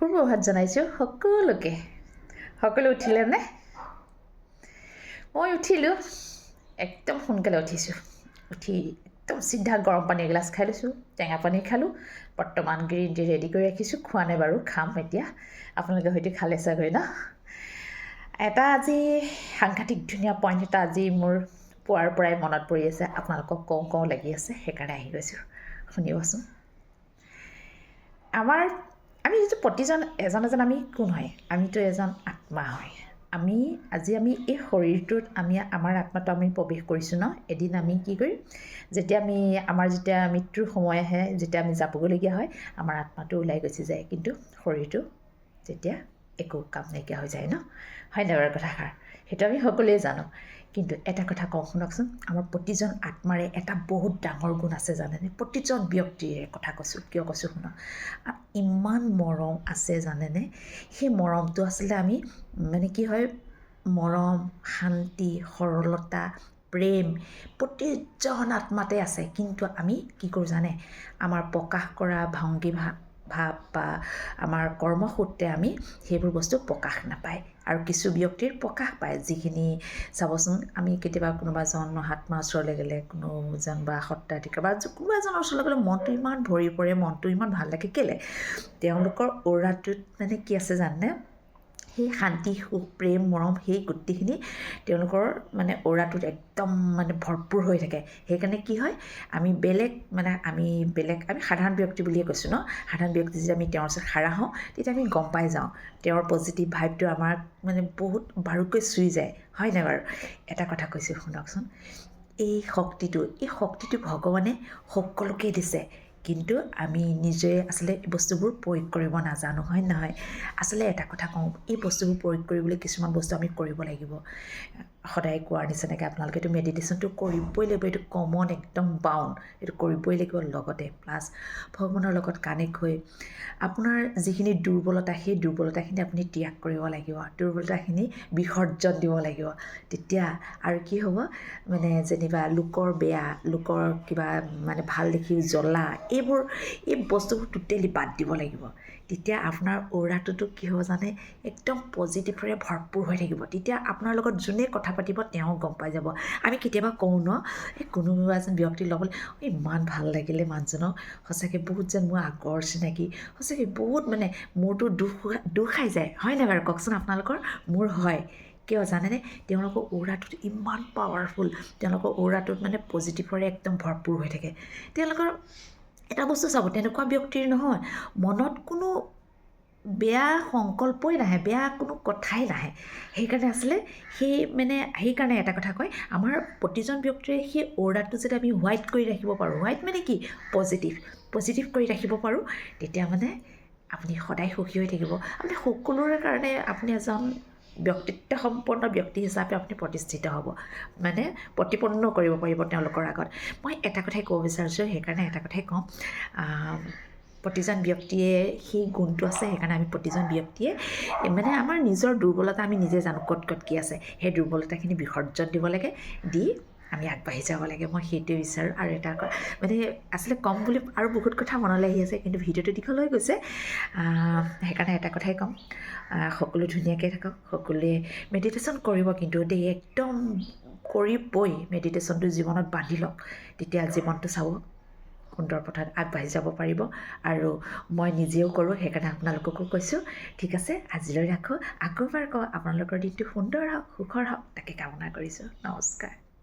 সুপ্ৰভাত জনাইছোঁ সকলোকে। সকলো উঠিলে নে? মই উঠিলোঁ, একদম সোনকালে উঠিছোঁ। উঠি একদম চিধা গৰম পানী এগিলাচ খাই লৈছোঁ, টেঙা পানী খালোঁ। বৰ্তমান গ্ৰীণ টি ৰেডি কৰি ৰাখিছোঁ, খোৱা নাই বাৰু, খাম এতিয়া। আপোনালোকে হয়তো খালে চাগৈ ন? এটা আজি সাংঘাতিক ধুনীয়া পইণ্ট এটা আজি মোৰ পুৱাৰ পৰাই মনত পৰি আছে, আপোনালোকক কওঁ কওঁ লাগি আছে, সেইকাৰণে আহি গৈছোঁ। শুনিবচোন। আমি যিটো প্ৰতিজন এজন আমি কোন হয়? আমিতো এজন আত্মা হয়। আমি এই শৰীৰটোত আমাৰ আত্মাটো আমি প্ৰৱেশ কৰিছোঁ ন? এদিন আমি কি কৰিম? যেতিয়া মৃত্যুৰ সময় আহে, যেতিয়া আমি যাবগৈলগীয়া হয়, আমাৰ আত্মাটো ওলাই গুচি যায়, কিন্তু শৰীৰটো যেতিয়া একো কাম নাইকিয়া হৈ যায় ন? হয় নাই বাৰু কথাষাৰ? সেইটো আমি সকলোৱে জানো। কিন্তু এটা কথা কওঁ শুনকচোন, আমাৰ প্ৰতিজন আত্মাৰে এটা বহুত ডাঙৰ গুণ আছে জানেনে? প্ৰতিজন ব্যক্তিৰে কথা কৈছোঁ, কিয় কৈছোঁ শুনক। ইমান মৰম আছে জানেনে? সেই মৰমটো আচলতে আমি কি হয়, মৰম, শান্তি, সৰলতা, প্ৰেম প্ৰতিজন আত্মাতে আছে। কিন্তু আমি কি কৰোঁ জানে? আমাৰ প্ৰকাশ কৰা ভংগী ভাৱ বা আমাৰ কৰ্মসূত্ৰে আমি সেইবোৰ বস্তু প্ৰকাশ নাপায়। আৰু কিছু ব্যক্তিৰ প্ৰকাশ পায়, যিখিনি চাবচোন, আমি কেতিয়াবা কোনোবা এজন মহাত্মাৰ ওচৰলৈ গ'লে, কোনোজন বা সত্ৰাধিকাৰ বা কোনোবা এজনৰ ওচৰলৈ গ'লে মনটো ইমান ভৰি পৰে, মনটো ইমান ভাল লাগে। কেলৈ? তেওঁলোকৰ অ'ৰাটোত কি আছে জানেনে? সেই শান্তি, সুখ, প্ৰেম, মৰম, সেই গোটেইখিনি তেওঁলোকৰ অ'ৰাটোত একদম ভৰপূৰ হৈ থাকে। সেইকাৰণে কি হয়, আমি সাধাৰণ ব্যক্তি বুলিয়ে কৈছোঁ ন? সাধাৰণ ব্যক্তি যদি আমি তেওঁৰ ওচৰত খাৰা হওঁ, তেতিয়া আমি গম পাই যাওঁ তেওঁৰ পজিটিভ ভাইবটো আমাক বহুত বাৰুকৈ চুই যায়। হয় নাই বাৰু? এটা কথা কৈছোঁ শুনকচোন, এই শক্তিটো ভগৱানে সকলোকে দিছে, কিন্তু আমি নিজে আচলতে এই বস্তুবোৰ প্ৰয়োগ কৰিব নাজানো। হয় নহয়? আচলতে এটা কথা কওঁ, এই বস্তুবোৰ প্ৰয়োগ কৰিবলৈ কিছুমান বস্তু আমি কৰিব লাগিব। সদায় কোৱাৰ নিচিনাকৈ আপোনালোকেতো মেডিটেশ্যনটো কৰিবই লাগিব, এইটো কমন, একদম বাউণ্ড, এইটো কৰিবই লাগিব। লগতে প্লাছ ভগৱানৰ লগত কানেক্ট হৈ আপোনাৰ যিখিনি দুৰ্বলতা, সেই দুৰ্বলতাখিনি আপুনি ত্যাগ কৰিব লাগিব, দুৰ্বলতাখিনি বিসৰ্জন দিব লাগিব। তেতিয়া আৰু কি হ'ব, যেনিবা লোকৰ বেয়া, লোকৰ কিবা ভাল দেখি জ্বলা, এই বস্তুবোৰ টোটেলি বাদ দিব লাগিব। তেতিয়া আপোনাৰ অ'ৰাটোতো কি হ'ব জানে? একদম পজিটিভৰে ভৰপূৰ হৈ থাকিব। তেতিয়া আপোনাৰ লগত যোনে কথা পাতিব তেওঁ গম পাই যাব। আমি কেতিয়াবা কওঁ ন, এই কোনোবা এজন ব্যক্তিৰ লগত ইমান ভাল লাগিলে মানুহজনক, সঁচাকৈ বহুত যেন মোৰ আগৰ চিনাকি, সঁচাকৈ বহুত মোৰতো দুখ খাই যায়। হয় নাই বাৰু কওকচোন আপোনালোকৰ? মোৰ হয়। কিয় জানেনে? তেওঁলোকৰ অ'ৰাটোত ইমান পাৱাৰফুল, তেওঁলোকৰ অ'ৰাটোত পজিটিভৰে একদম ভৰপূৰ হৈ থাকে। তেওঁলোকৰ এটা বস্তু চাব, তেনেকুৱা ব্যক্তিৰ নহয়, মনত কোনো বেয়া সংকল্পই নাহে, বেয়া কোনো কথাই নাহে। সেইকাৰণে আচলতে সেইকাৰণে এটা কথা কয়, আমাৰ প্ৰতিজন ব্যক্তিৰে সেই অ'ৰাটো যদি আমি হোৱাইট কৰি ৰাখিব পাৰোঁ, হোৱাইট কি? পজিটিভ কৰি ৰাখিব পাৰোঁ, তেতিয়া আপুনি সদায় সুখী হৈ থাকিব। আপুনি সকলোৰে কাৰণে আপুনি এজন ব্যক্তিত্বসম্পন্ন ব্যক্তি হিচাপে আপুনি প্ৰতিষ্ঠিত হ'ব, প্ৰতিপন্ন কৰিব পাৰিব তেওঁলোকৰ আগত। মই এটা কথাই ক'ব বিচাৰিছোঁ, সেইকাৰণে এটা কথাই ক'ম, প্ৰতিজন ব্যক্তিয়ে সেই গুণটো আছে। সেইকাৰণে আমি প্ৰতিজন ব্যক্তিয়ে আমাৰ নিজৰ দুৰ্বলতা আমি নিজে জানো ক'ত কি আছে, সেই দুৰ্বলতাখিনি বিসৰ্জন দিব লাগে, দি আমি আগবাঢ়ি যাব লাগে। মই সেইটোৱে বিচাৰোঁ। আৰু এটা আচলতে ক'ম বুলি আৰু বহুত কথা মনলৈ আহি আছে, কিন্তু ভিডিঅ'টো দীঘল হৈ গৈছে, সেইকাৰণে এটা কথাই ক'ম, সকলো ধুনীয়াকৈ থাকক, সকলোৱে মেডিটেশ্যন কৰিব, কিন্তু দেই একদম কৰিবই মেডিটেশ্যনটো, জীৱনত বান্ধি লওক, তেতিয়া জীৱনটো চাব সুন্দৰ পথত আগবাঢ়ি যাব পাৰিব। আৰু মই নিজেও কৰোঁ, সেইকাৰণে আপোনালোককো কৈছোঁ। ঠিক আছে, আজিলৈ ৰাখোঁ। আকৌ এবাৰ কওঁ, আপোনালোকৰ দিনটো সুন্দৰ হওক, সুখৰ হওক, তাকে কামনা কৰিছোঁ। নমস্কাৰ।